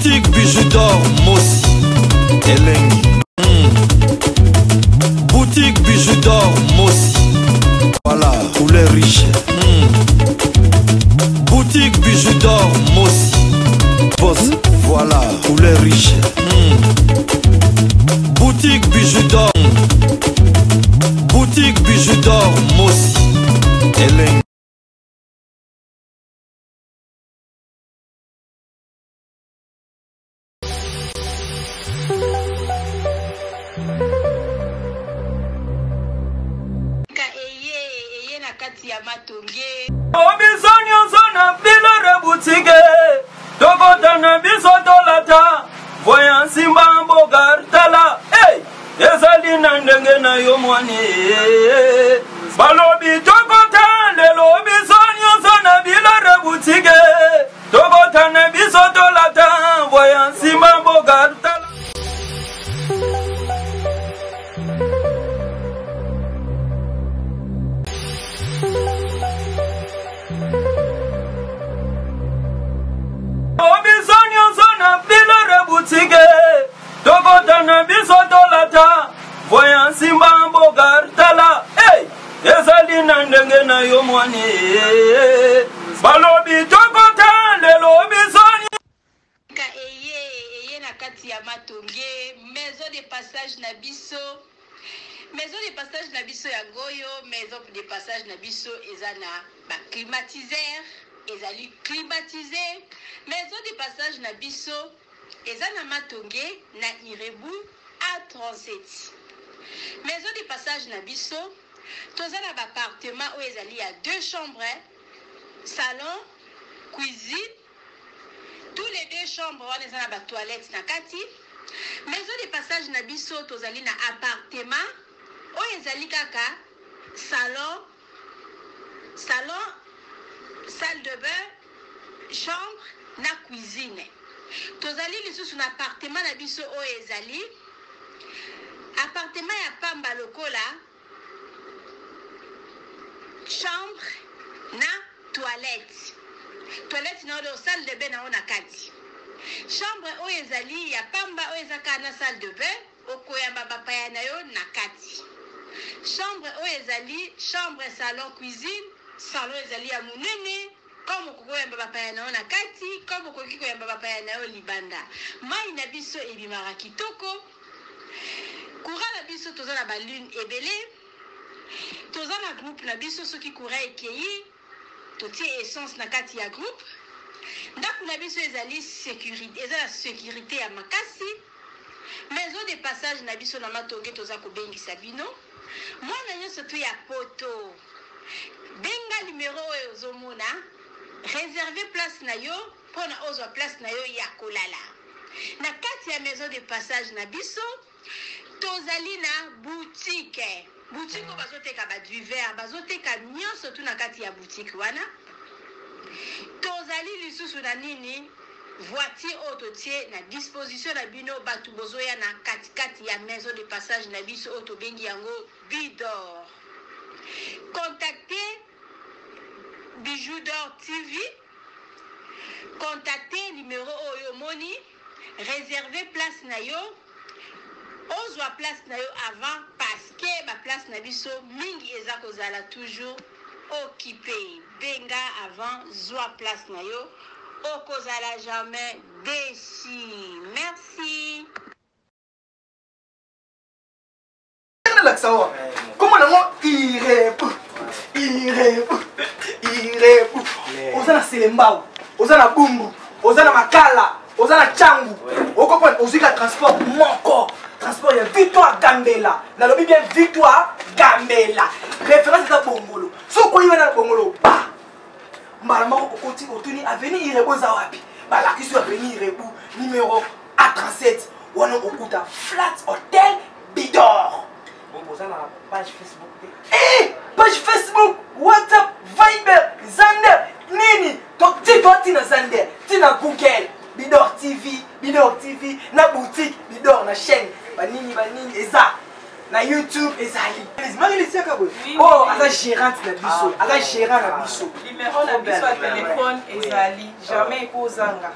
Boutique bijoux d'or Mossi Elengi. Boutique bijoux d'or Mossi. Voilà, couleur riche. Boutique bijoux d'or Mossi. Boss, voilà, couleur riche. Boutique bijoux d'or. Boutique bijoux d'or Mossi Elengi. Obizoni ozona bilore boutique Tokotana bisotolata Voyan simba mbogartala Hey! Ezali nandenge na yomwani Balobi tokotane Obizoni ozona bilore boutique Tokotana bisotolata Voyan simba mbogartala Tokotana bisotolata Voyan simba mbogartala Hey! Ezali nandenge na yomwani Balobi tokotane Obizoni Eye na kati ya matonge Maison de passage na biso Maison de passage na biso ya Goyo Maison de passage na biso ezana ba climatiseur ezali climatisé Maison de passage na biso ezana matonge na Irebu A37 Maison de passage na biso tozana ba appartement où ezali ya 2 chambres salon cuisine tous les 2 chambres wana ezana ba toilette na kati Maison de passage na biso tozali na appartement où ezali kaka salon salle de bain chambre na cuisine tozali lisusu na appartement na biso oyo ezali appartement ya pamba lokola chambre na toilette na oyo salle de bain na ona kati chambre oyo ezali ya pamba oyo ezaka na salle de bain okoyamba bapaya na yo na kati chambre oyo ezali chambre salon cuisine salon ezali ya munene comme kokoyamba bapaya na yo na kati comme koki koyamba bapaya na yo libanda mai na biso ebimaka kitoko courant na biso toza na balune ebele toza na groupe na biso soki courant ekei totie essence na kati ya groupe ndako na biso ezali sécurité eza na sécurité ya makasi maison de passage na biso na matonge toza kobengisa bino mwana nyonso to ya poto benga numéro oyo ozomona réserver place na yo pona ozwa place na yo ya kolala na kati ya maison de passage na biso tozali na boutique oyo bazoteka baduver bazoteka nyonso tu na kati ya boutique wana tozali lisusu na nini voiture oyo totie na disposition na bino bato bozoya na katikati ya maison de passage na biso oyo tobengi yango Bidor. Contactez Bijoux d'Or TV. Contactez numéro Oyo Moni. Réservez place na yo. Ozwa place na yo avant parce que ma place na biso mingi eza kozala toujours occupé. Benga avant zwa place na yo. Okozala jamais déçu. Merci. Comment il répond Ozana Selembao, Ozana Bumbu, Ozana Makala, Ozana Changu. Au comprendre, Ozika transport Moko. Transport ya Victoire Gambela. Na lobby bien Victoire Gambela. Référence à Bongolo. So quoi il va dans Bongolo? Bah. Malama au côté autour avenue Irebo Zawapi. Bah la question avenue Irebo numéro A37. Wana okuta Flat Hotel Bidor. Bon, ça la page Facebook. Eh, page Facebook, WhatsApp, Viber, Zander, Nini. Donc dis-toi tina Zander, tina Google, Bidor TV, na boutique, Bidor na chaîne. Banini eza. na YouTube ezali. Marie-Laetitia Kaboy. Oh, ala gérante na biso. Ala gérant na biso. Numéro na biso à téléphone ezali jamais ekozanga.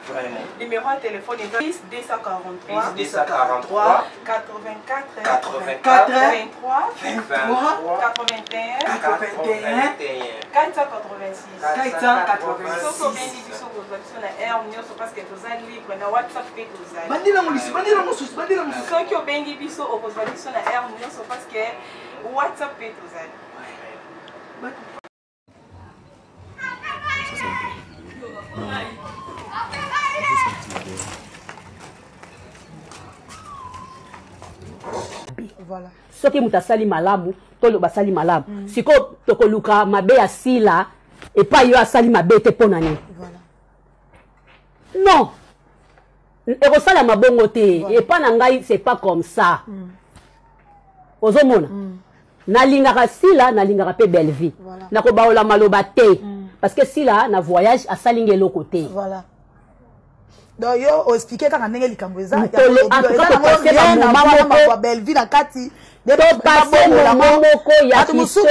Numéro à téléphone ezali 243 243 84 84 23 23 81 486. Soko bendi biso kozwa biso na air nyonso parce que toza libre na WhatsApp pe tozali. Bandela mosusu. Soki obengi biso okozwa biso na air nyonso parce que WhatsApp pe tozali. Voilà. Soki mutasali malamu, tolo basali malamu. Siko tokoluka mabe ya sila et pas yo asali mabe te ponani. Voilà. Non. Et resala mabongo te et pas na ngai c'est pas comme ça. Ozomona. Na lingaka sila na lingaka pe belle vie. Voilà. Na ko baola maloba te parce que sila na voyage asalinge le côté. Voilà. Donc yo expliquer quand ndenge likambo eza ya ko belle vie na kati de passer moment moko ya kitoko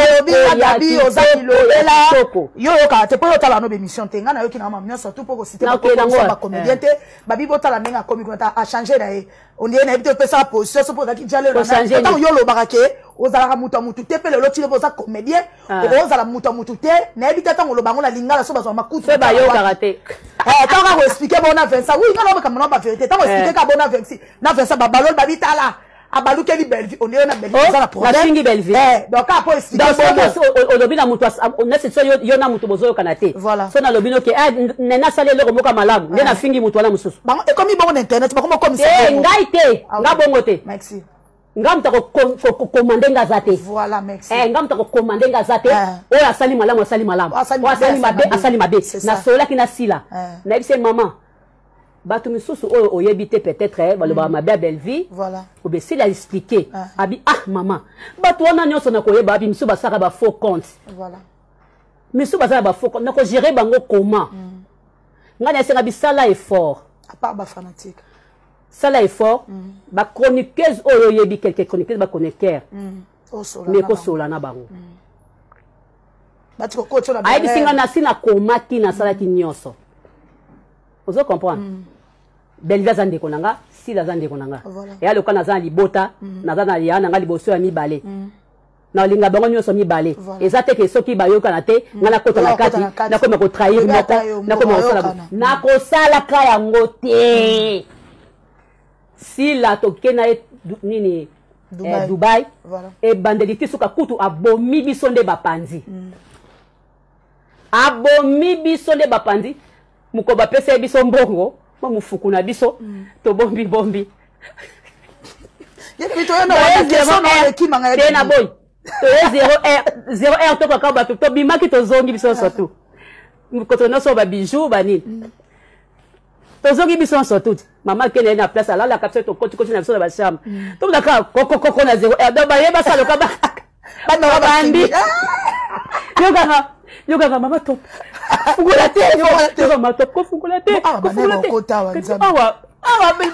ya kitoko yo ka te po tala no émission te ngana yo ki na mamio surtout pour citer ba comédien te ba bibo tala menga comique a changer na on est na éviter ça position so pour ki jale na tant yo lo barake ozala mutu mutu te pe le lotile pour ça comédien ozala mutu te na éviter tant lo bango na lingala so ba so makutu ba yo karaté tant ka expliquer bona 25 oui ngana ba kamona ba vérité tant expliquer ka bona 26 na 25 ba balol ba bitala abalu keli belle vie on est na belle vie ça la problème la fingi belle vie donc après expliquer donc lobi na mutu on est c'est yo na mutu bozo kanate voilà so na lobi no ke nena sale le moka malamu nena fingi mutu wana mususu bon et comme bon internet ba comme ça ngai te nga bongo te merci nga mutako commander ngazate voilà merci nga mutako commander ngazate o asali malamu o asali mabe na sola kina sila na bise maman Batu misusu oyo oyebite peut-être baloba mabe belle vie voilà obe s'il a expliqué abi maman batu wana nyonso na koyeba abi misu basaka ba faux compte voilà misu basaka ba faux compte na ko gérer bango comment ngana senga bisala effort à part ba fanatique sala effort ba chroniqueuse oyo yebi quelques chroniqueuses ba chroniqueur mais ko sola na bango batu ko chola ayi bisinga na sina komaki na sala ki nyonso ozo comprendre belle vie zande konanga si la zande konanga et alors quand nazana libota nazana ya nanga liboso ya mibale na linga bango nyonso mibale ezate ke soki bayoka na te ngana kota na kati na koma ko trahir moko na koma osala na ko sala ka yango te si la tokena nini Dubai et bandeliti suka kutu abomi biso nde bapanzi abomi biso nde bapanzi mukoba pesa biso mbongo mufuku na biso to bombi yeke bito yana wa question na ekima nga tena boy to 0 to ka ba to bimaki to zongi biso surtout mukoto no so ba bijou ba nini to zongi biso surtout mama kene na place ala la kapse to koti na biso na ba chambre to ndaka koko na 0 do ba yeba salo ka ba na bandi yoga mama top fungula te yoga mama top ko fungula te ba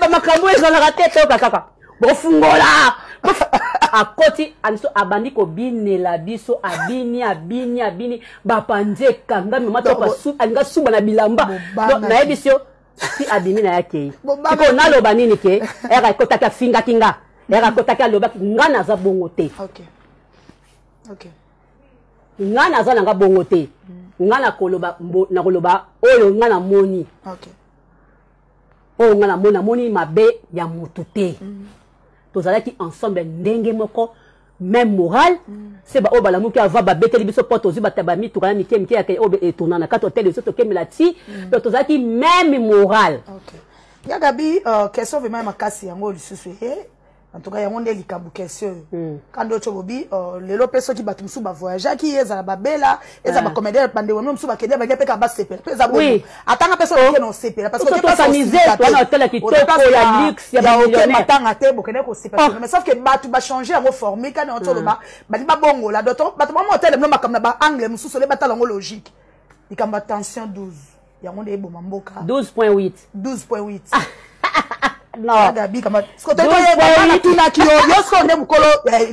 makambo ezala te to kaka bo fungola akoti aniso abandi ko binela biso abini ba panje kanga mama top alinga suba na bilamba na ebisio si abimi na yake ko naloba nini ke era kotaka finga kinga era kotaka loba ngana za bongo te okay ngana za nanga bongo te ngana koloba na koloba oyo ngana moni okay oyo ngana moni mabe ya mutu te tozalaki ensemble ndenge moko même moral c'est ba obala muki ava ba beteli biso poto zi bataba mi tukana mike ya obe etona na kato hotel so to kemela ti tozalaki même moral okay yagabi question vraiment makasi yango lisusu en tout cas yango nde likambu question quand d'autres bobi lelo peso ki batu musu ba voyager ki ezala ba bela ezala ba comédien bande wono musu ba kende ba peka ba sepela pesa bo atanga peso ki no sepela parce que pas s'amuser toi na hotel ki toko ya luxe ya millionnaire matanga te bo kende ko sepela mais sauf que batu ba changer yango formé quand on tolo ba ba bongo la doto batu ba hotel no makamna ba angle musu so le batala ngo logique likamba tension 12 yango nde bo mamboka 12.8 12.8 Non. Gabi comment est-ce que tu as tuna ki yo so ne mukolo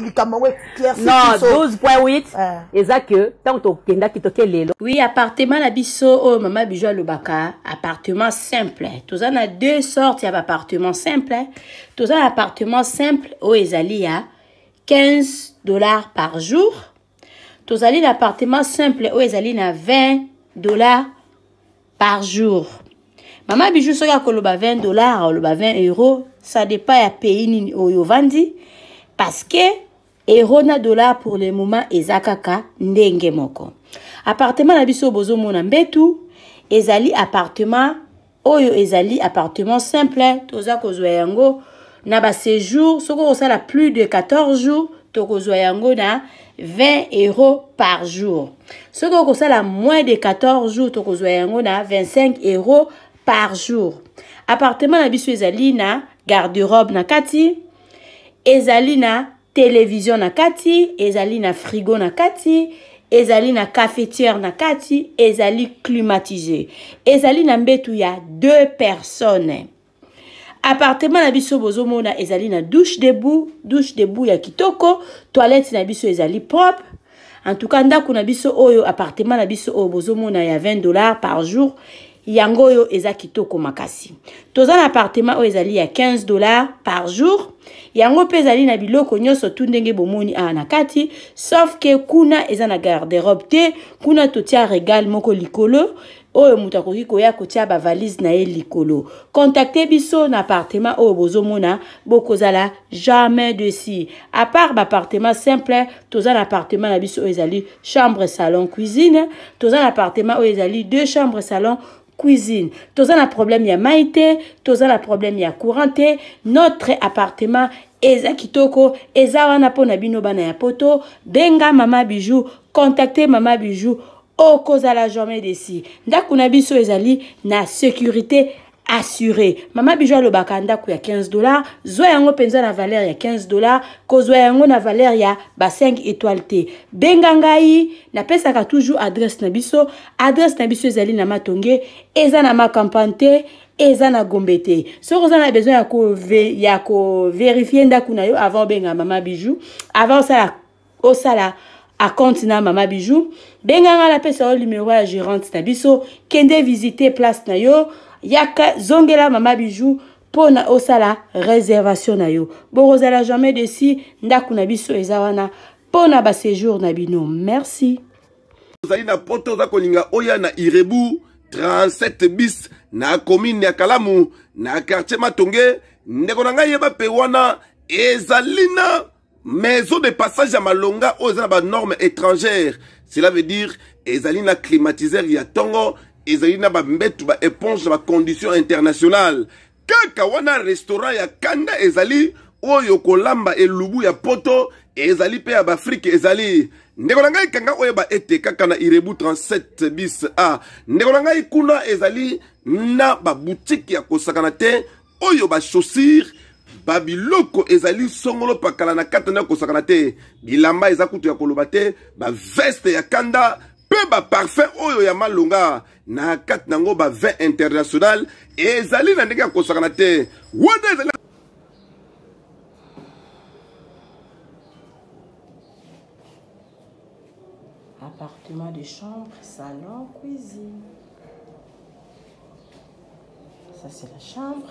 likama we clair. Non, 12.8. Eza que tant to kenda ki to kelelo. Oui, appartement na biso oh maman Bijou Lobaka, appartement simple. Tous en a deux sortes d'appartements simples. Tous en appartement simple au ezali à $15 par jour. Tous en l'appartement simple au ezali à $20 par jour. Maman Bijou soka koloba $20 ou 20 euros, ça dépend à pays ni au vandi parce que euro na dollar pour le moment ezakaka ndenge moko. Appartement na biso bozo mona mbetu ezali appartement oyo ezali appartement simple toza kozwa yango na ba séjour soko osala plus de 14 jours to kozwa yango na 20 euros par jour. Soko osala moins de 14 jours to kozwa yango na 25 euros par jour. Appartement na biso ezali na garde-robe na kati, ezali na télévision na kati, ezali na frigo na kati, ezali na cafetière na kati, ezali climatisé. Ezali na mbetu ya 2 personnes. Appartement na biso bozomona ezali na douche debout ya kitoko, toilette na biso ezali propre. En tout cas ndako na biso oyo appartement na biso oyo bozomona ya $20 par jour. Yango yo eza kitoko makasi. Toza na appartement oyo ezali ya $15 par jour. Yango pe ezali na biloko nyonso tu ndenge bomoni na kati, sauf que kuna eza na garde-robe te, kuna totia régal moko likolo, oyo mutu akoki koya kotia ba valise na ye likolo. Contactez biso na appartement oyo bozomona bokozala jamais dessus. À part ba appartement simple, toza na appartement na biso oyo ezali chambre, salon, cuisine, toza na appartement oyo ezali 2 chambres, salon, cuisine. Toza na problème ya maïté, toza na problème ya couranté. Notre appartement eza kitoko, eza wana pona bino bana ya poto. Benga Mama Bijou, contactez Mama Bijou. Okozala jamais desi. Ndako na biso ezali na sécurité assurée. Mama Bijou Lobaka ndako ya $15. Zwa yango penza na valeur ya $15. Kozwa yango na valeur ya ba 5 étoiles te. Benga ngai na pesaka toujours adresse na biso. Adresse na biso ezali na Matonge, eza na Makampante, eza na Gombe te. So vous avez besoin ya ko vérifier ndako na yo avant benga Mama Bijou. Avant ça osala à compte na Mama Bijou. Benga nga la pesa o numéro ya gérante na biso. Kende visiter place na yo. Yaka zongela Mama Bijou pona osala réservation na yo. Borozala jamais desi ndako na biso eza wana pona ba séjour na bino. Merci. Ozali na poto za kolinga oya na Irebu 37 bis na commune ya Kalamu na quartier Matonge ndeko na ngai yeba pe wana ezali na maison de passage à Malonga aux normes étrangères. Cela veut dire ezali na climatiseur ya tongo, ezali na ba mbetu ba éponge ba conditions internationales. Kaka wana restaurant ya Kanda ezali oyo kolamba elubu ya poto ezali pe ya ba Afrique ezali. Ndeko na ngai kanga oyo ba ete kaka na Irebu 37 bis A. Ndeko na ngai kuna ezali na ba boutique ya kosakana te oyo ba chaussures babiloko ezali songolo pakala na katana kosakana te bilamba ezakutu ya koloba te ba veste ya Kanda pe ba parfum oyo ya Malonga na kat nango ba vin international ezali na ndenge ya kosakana te wana ezali appartement de chambre, salon, cuisine. Ça c'est la chambre.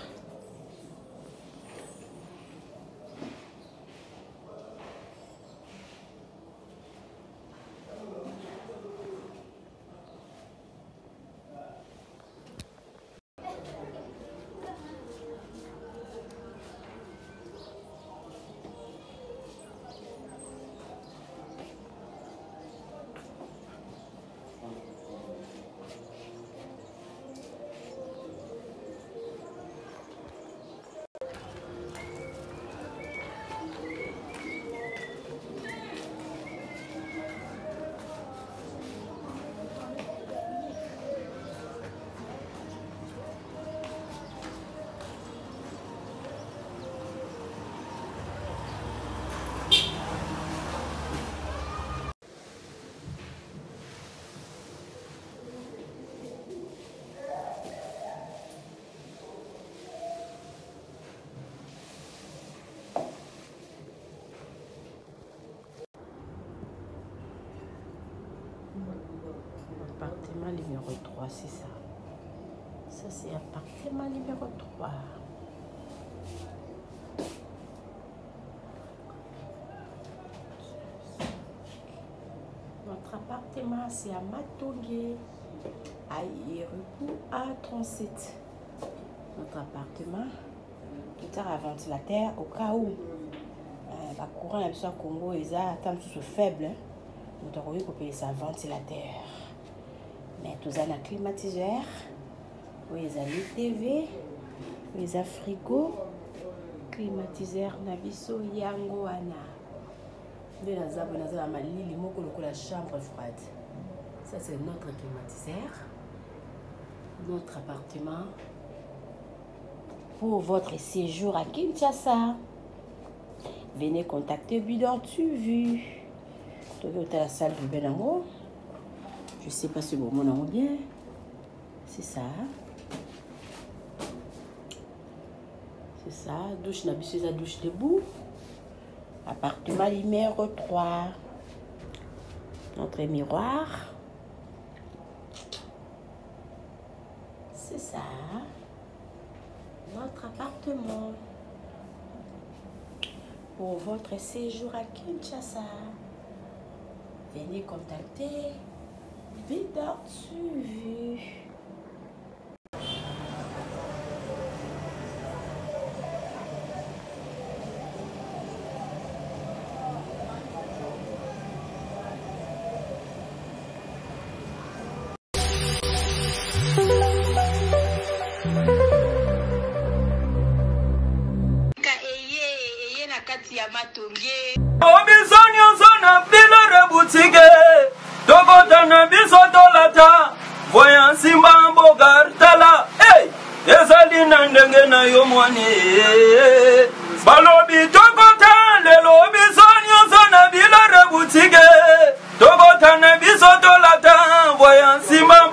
appartement numéro 3, c'est ça. Ça, c'est appartement numéro 3. Notre appartement, c'est à Matongé, à Irupu, à 37. Notre appartement, tout à ventilateur, au cas où le courant à Congo est faible. Nous avons payer ça ventilateur. Mais tout ça, un climatiseur, les TV, les frigo, climatiseur, nabiso, yango, ana. La chambre froide. Ça, c'est notre climatiseur. Notre appartement. Pour votre séjour à Kinshasa, venez contacter Bidon TV. Tu veux la salle du Benango. Je sais pas si vous m'en bien. C'est ça. C'est ça. Douche, la douche debout. Appartement numéro 3. Notre miroir. C'est ça. Notre appartement. Pour votre séjour à Kinshasa, venez contacter Bidon TV. Obisoni osona pilere boutique Tokota na biso tolata Voyant simba mbogartala Hey! Ezali na ndenge na yo mwani Balobi tokota lelo obisoni osona pilere boutique Tokota na biso tolata Voyant simba